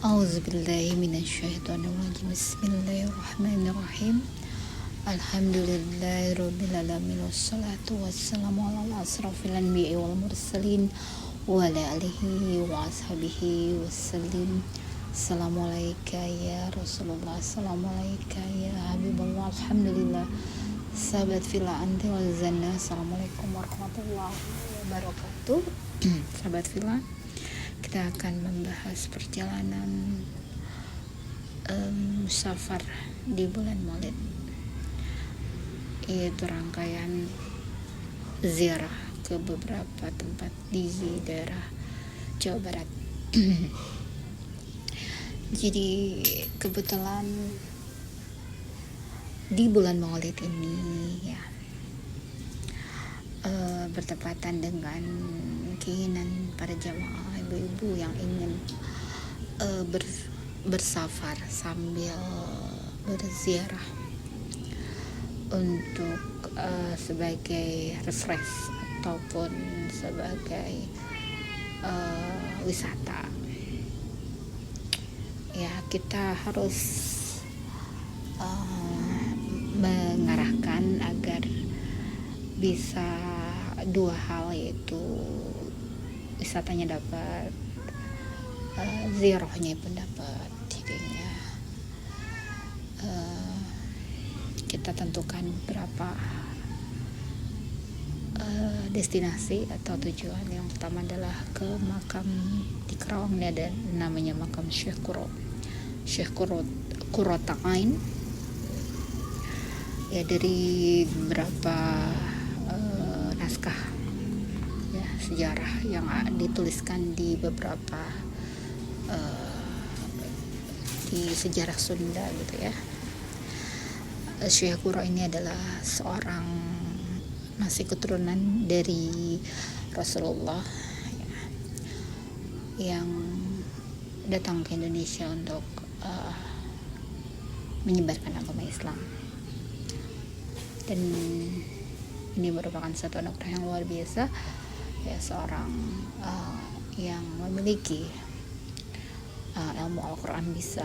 A'udzubillahi minasyaitonirrajim. Bismillahirrahmanirrahim. Alhamdulillahirabbil alamin wassalatu wassalamu ala asrofil anbiya'i wal mursalin wa ala alihi wa ashabihi wassalim. Assalamualaikum ya Rasulullah, assalamualaikum ya Habibullah. Alhamdulillah. Sahabat Villa Anti wal Zanna, assalamualaikum warahmatullahi wabarakatuh. Sahabat Villa, kita akan membahas perjalanan safar di bulan Maulid, yaitu rangkaian ziarah ke beberapa tempat di daerah Jawa Barat. Jadi kebetulan di bulan Maulid ini ya bertepatan dengan keinginan para jamaah ibu-ibu yang ingin bersafar sambil berziarah untuk sebagai refresh ataupun sebagai wisata. Ya, kita harus mengarahkan agar bisa dua hal, yaitu wisatanya dapat, ziarahnya pun dapat. Jadinya kita tentukan berapa destinasi atau tujuan. Yang pertama adalah ke makam di Kerawang, ini ada namanya makam Syekh Qurrata Ain. Ya, dari beberapa naskah ya sejarah yang dituliskan di beberapa di sejarah Sunda gitu ya. Syekh Qurra ini adalah seorang masih keturunan dari Rasulullah ya, yang datang ke Indonesia untuk menyebarkan agama Islam. Dan ini merupakan satu anugerah yang luar biasa ya, seorang yang memiliki ilmu Al-Quran bisa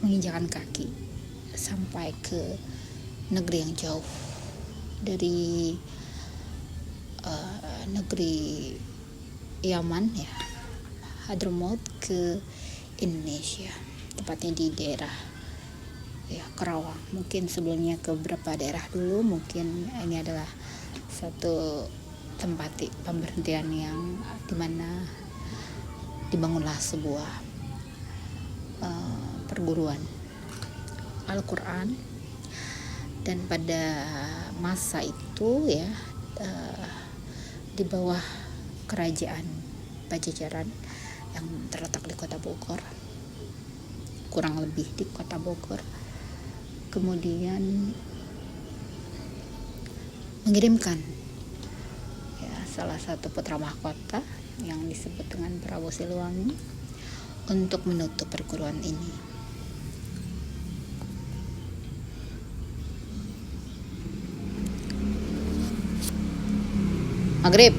menginjakan kaki sampai ke negeri yang jauh, dari negeri Yaman ya, Hadramaut, ke Indonesia, tepatnya di daerah ya Kerawang. Mungkin sebelumnya ke beberapa daerah dulu, mungkin ini adalah satu tempat pemberhentian yang dimana dibangunlah sebuah perguruan Al-Quran. Dan pada masa itu ya di bawah kerajaan Pajajaran yang terletak di kota Bogor, kurang lebih di kota Bogor, kemudian mengirimkan ya salah satu putra mahkota yang disebut dengan Prabu Siliwangi untuk menutup perguruan ini. Maghrib.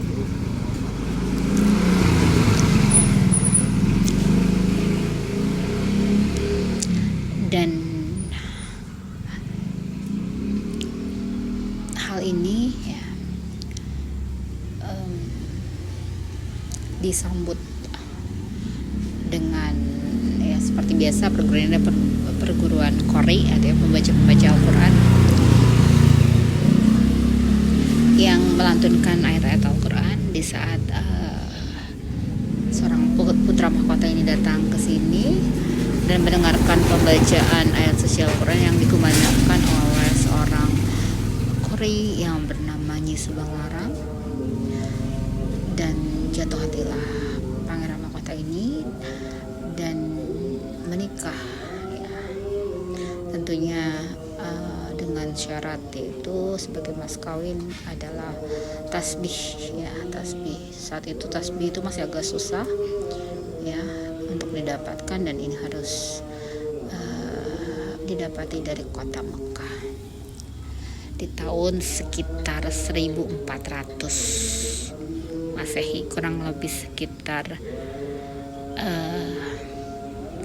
Dan hal ini ya disambut dengan ya seperti biasa perguruan Qori atau pembaca Al-Quran yang melantunkan ayat-ayat Al-Quran di saat seorang putra mahkota ini datang ke sini dan mendengarkan pembacaan ayat suci Al-Quran yang dikumandangkan oleh seorang Qori yang bernama Nyi Subang Larang. Dan jatuh hatilah pangeran mahkota ini dan menikah ya. Tentunya dengan syarat, yaitu sebagai mas kawin adalah tasbih ya, tasbih. Saat itu tasbih itu masih agak susah ya untuk didapatkan, dan ini harus didapati dari kota Mekah di tahun sekitar 1400 Masehi, kurang lebih sekitar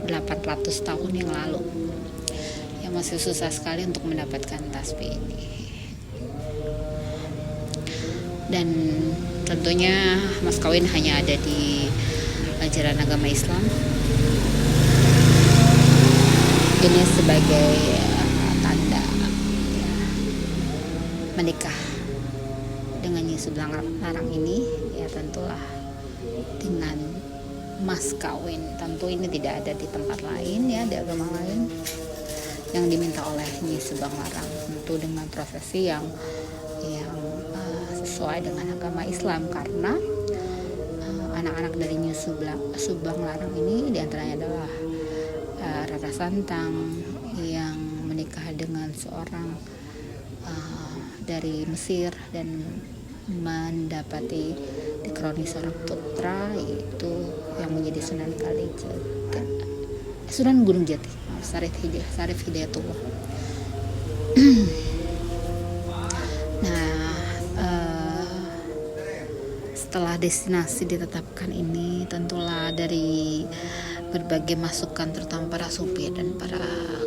800 tahun yang lalu. Ya masih susah sekali untuk mendapatkan tasbih ini. Dan tentunya mas kawin hanya ada di ajaran agama Islam. Ini sebagai tanda menikah dengan Yesus larang ini, ya tentulah dengan mas kawin. Tentu ini tidak ada di tempat lain, ya di agama lain yang diminta oleh Yesus larang. Tentu dengan prosesi yang sesuai dengan agama Islam, karena anak-anak dari Subang Larang ini diantaranya adalah Rara Santang yang menikah dengan seorang dari Mesir dan mendapati dikaruniai seorang putra, yaitu yang menjadi Sunan Gunung Jati, Syarif Hidayatullah. Setelah destinasi ditetapkan ini, tentulah dari berbagai masukan terutama para supir dan para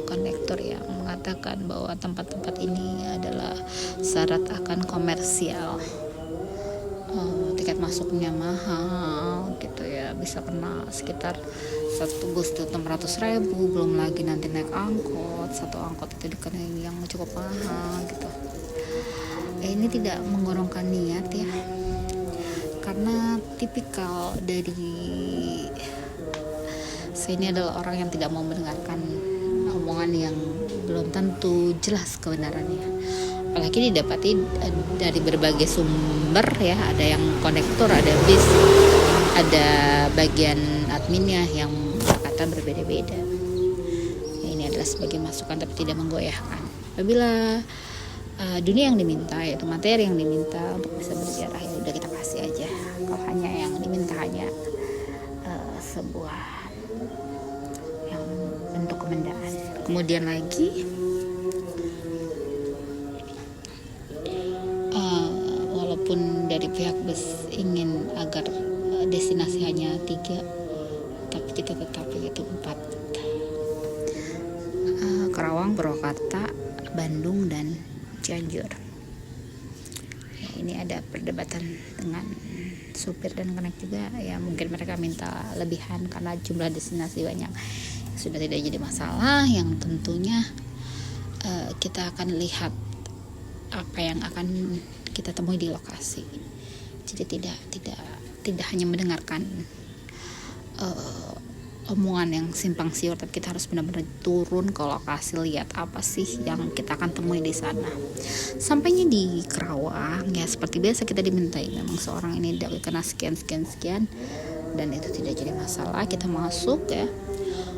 kondektor yang mengatakan bahwa tempat-tempat ini adalah syarat akan komersial, tiket masuknya mahal gitu ya, bisa kena sekitar satu bus itu 600.000, belum lagi nanti naik angkot, satu angkot itu dikenai yang cukup mahal gitu. Ini tidak menggorongkan niat ya, karena tipikal dari saya ini adalah orang yang tidak mau mendengarkan omongan yang belum tentu jelas kebenarannya, apalagi didapati dari berbagai sumber ya. Ada yang konektor, ada bis, ada bagian adminnya yang berkata berbeda-beda ya. Ini adalah sebagai masukan tapi tidak menggoyahkan. Apabila dunia yang diminta, yaitu materi yang diminta untuk bisa berziarah, ya udah kita kasih aja. Kalau hanya yang diminta hanya sebuah yang bentuk kemendaan. Kemudian lagi walaupun dari pihak bus ingin agar destinasi hanya 3, tapi kita tetap yaitu 4, Karawang, Purwakarta, Bandung, dan Cianjur. Ya, ini ada perdebatan dengan supir dan konek juga ya, mungkin mereka minta lebihan karena jumlah destinasi banyak. Sudah tidak jadi masalah, yang tentunya kita akan lihat apa yang akan kita temui di lokasi. Jadi tidak hanya mendengarkan omongan yang simpang siur, tapi kita harus benar-benar turun ke lokasi, lihat apa sih yang kita akan temui di sana. Sampainya di Karawang ya, seperti biasa kita dimintai memang seorang ini tidak kena sekian, dan itu tidak jadi masalah. Kita masuk ya.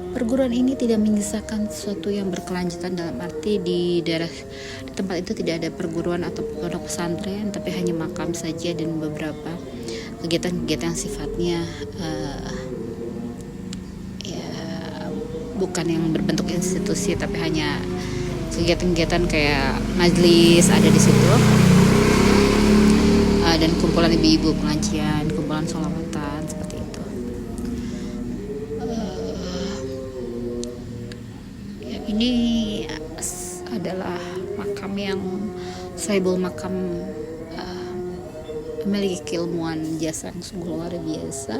Perguruan ini tidak menyisakan sesuatu yang berkelanjutan, dalam arti di tempat itu tidak ada perguruan atau pondok pesantren, tapi hanya makam saja dan beberapa kegiatan-kegiatan sifatnya bukan yang berbentuk institusi, tapi hanya kegiatan-kegiatan kayak majlis ada di situ, dan kumpulan ibu-ibu pengajian, kumpulan sholawatan seperti itu. Ya, ini adalah makam yang Sohibul Makam memiliki keilmuan jasa yang sungguh luar biasa.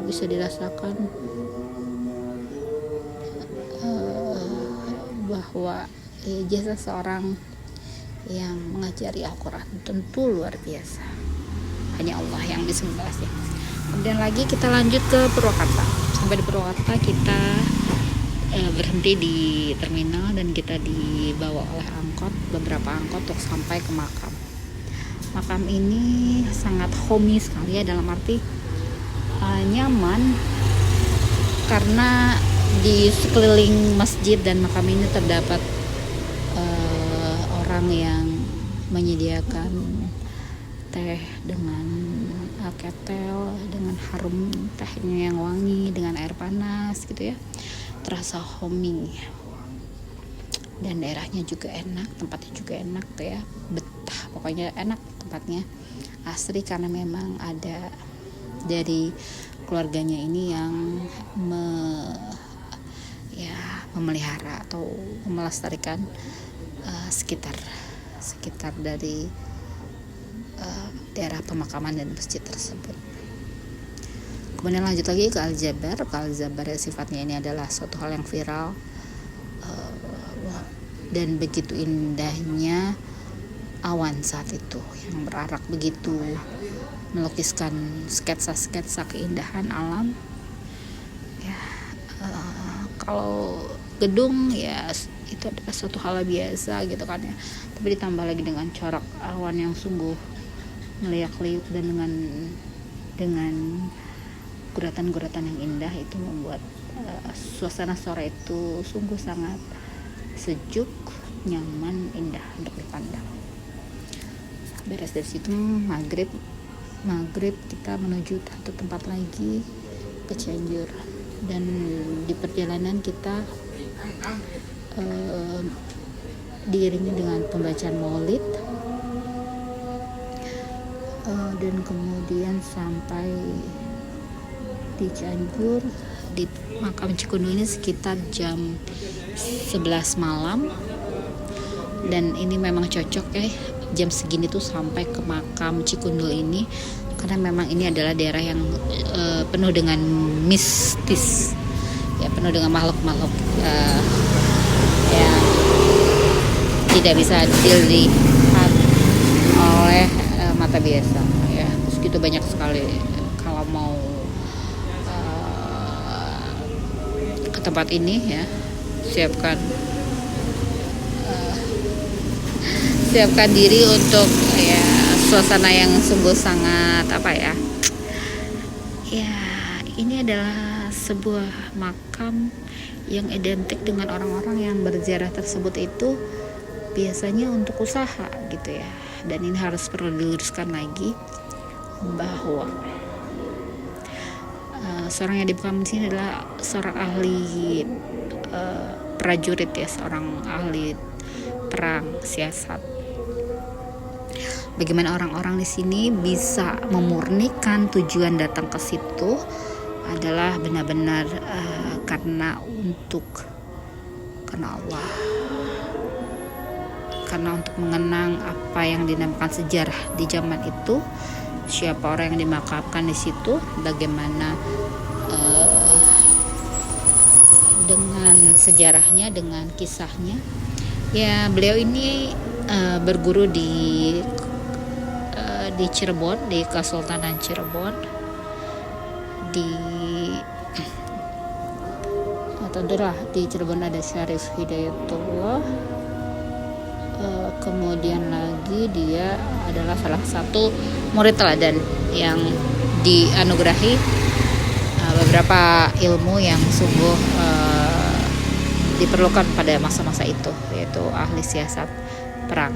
Bisa dirasakan bahwa jasa seorang yang mengajari Al-Quran tentu luar biasa, hanya Allah yang bisa membalasnya. Kemudian lagi kita lanjut ke Purwakarta. Sampai di Purwakarta kita berhenti di terminal dan kita dibawa oleh beberapa angkot untuk sampai ke makam. Makam ini sangat homey sekali ya, dalam arti nyaman, karena di sekeliling masjid dan makam ini terdapat orang yang menyediakan teh dengan ketel, dengan harum tehnya yang wangi, dengan air panas gitu ya, terasa homey. Dan daerahnya juga enak, tempatnya juga enak tuh ya, betah, pokoknya enak tempatnya, asri, karena memang ada dari keluarganya ini yang memelihara atau melestarikan sekitar dari daerah pemakaman dan masjid tersebut. Kemudian lanjut lagi ke Al-Jabar. Al-Jabar sifatnya ini adalah suatu hal yang viral, dan begitu indahnya awan saat itu yang berarak begitu, melukiskan sketsa-sketsa keindahan alam. Kalau gedung ya itu adalah suatu hal biasa gitu kan ya, tapi ditambah lagi dengan corak awan yang sungguh meliak-liuk dan dengan guratan-guratan yang indah, itu membuat suasana sore itu sungguh sangat sejuk, nyaman, indah untuk dipandang. Beres dari situ maghrib kita menuju satu tempat lagi ke Cianjur, dan di perjalanan kita diiringi dengan pembacaan maulid, dan kemudian sampai di Cianjur di makam Cikundul ini sekitar jam 11 malam, dan ini memang cocok ya jam segini tuh sampai ke makam Cikundul ini, karena memang ini adalah daerah yang penuh dengan mistis ya, penuh dengan makhluk-makhluk yang tidak bisa dilihat oleh mata biasa ya. Segitu banyak sekali. Kalau mau ke tempat ini ya, siapkan diri untuk ya suasana yang sungguh sangat ini adalah sebuah makam yang identik dengan orang-orang yang berziarah tersebut itu biasanya untuk usaha gitu ya. Dan ini harus perlu diluruskan lagi bahwa seorang yang di makam di sini adalah seorang ahli prajurit ya, seorang ahli perang, siasat. Bagaimana orang-orang di sini bisa memurnikan tujuan datang ke situ adalah benar-benar karena Allah, karena untuk mengenang apa yang dinamakan sejarah di zaman itu, siapa orang yang dimakamkan di situ, bagaimana dengan sejarahnya, dengan kisahnya. Ya, beliau ini berguru di Cirebon, di Kesultanan Cirebon, tentulah di Cirebon ada Syarif Hidayatullah. Kemudian lagi dia adalah salah satu murid teladan yang dianugerahi beberapa ilmu yang sungguh diperlukan pada masa-masa itu, yaitu ahli siasat perang.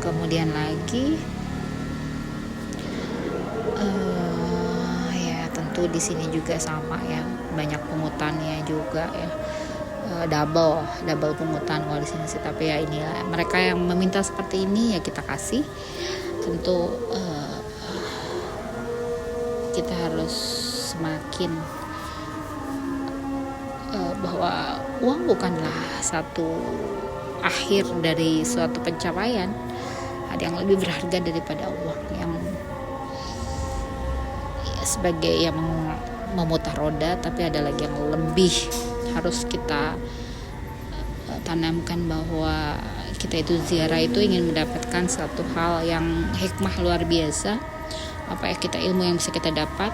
Kemudian lagi ya tentu di sini juga sama ya, banyak pungutannya juga ya, double pungutan kalau di sini sih. Tapi ya inilah, mereka yang meminta seperti ini ya kita kasih. Tentu kita harus semakin bahwa uang bukanlah satu akhir dari suatu pencapaian. Ada yang lebih berharga daripada uang, yang ya, sebagai yang memutar roda, tapi ada lagi yang lebih harus kita tanamkan, bahwa kita itu ziarah itu ingin mendapatkan satu hal yang hikmah luar biasa. Apa ya, kita ilmu yang bisa kita dapat,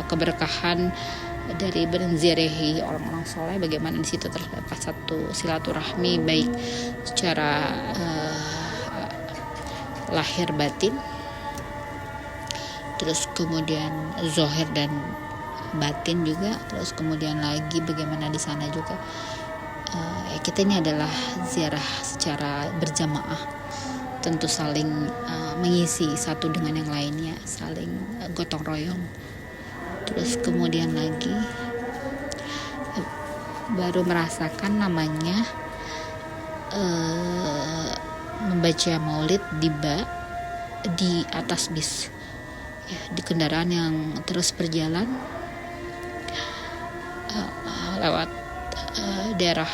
keberkahan dari berziarahi orang-orang soleh, bagaimana di situ terdapat satu silaturahmi baik secara lahir batin, terus kemudian zahir dan batin juga, terus kemudian lagi bagaimana di sana juga kita ini adalah ziarah secara berjamaah, tentu saling mengisi satu dengan yang lainnya, saling gotong royong. Terus kemudian lagi baru merasakan namanya membaca maulid di atas bis ya, di kendaraan yang terus berjalan lewat daerah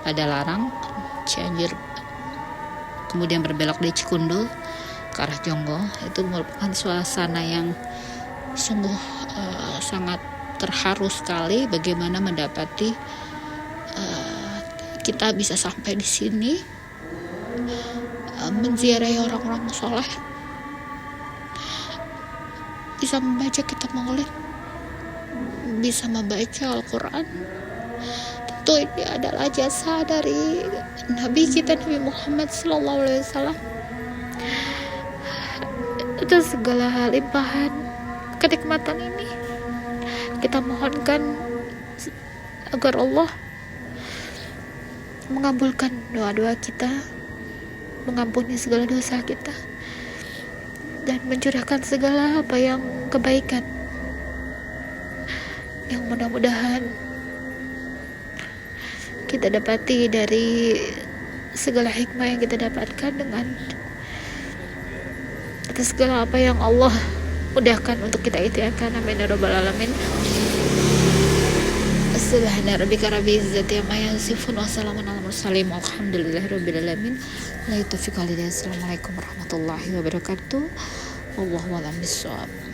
Padalarang, Cianjur, kemudian berbelok di Cikundul ke arah Jonggol. Itu merupakan suasana yang sungguh sangat terharu sekali, bagaimana mendapati kita bisa sampai di sini menziarahi orang-orang soleh, bisa membaca kitab maulid, bisa membaca Al-Quran. Tentu ini adalah jasa dari Nabi kita, Nabi Muhammad SAW. Atas segala limpahan kenikmatan ini, kita mohonkan agar Allah mengabulkan doa-doa kita, mengampuni segala dosa kita, dan mencurahkan segala apa yang kebaikan yang mudah-mudahan kita dapati dari segala hikmah yang kita dapatkan dengan atas segala apa yang Allah mudahkan untuk kita ikhtiarkan. Amin ya rabbal alamin. Subhana rabbika rabbil izzati amma yasifun wa salamun alal mursalin walhamdulillahi rabbil alamin. La taufiq walhidayah. Assalamualaikum warahmatullahi wabarakatuh. Wallahu a'lam bishawab.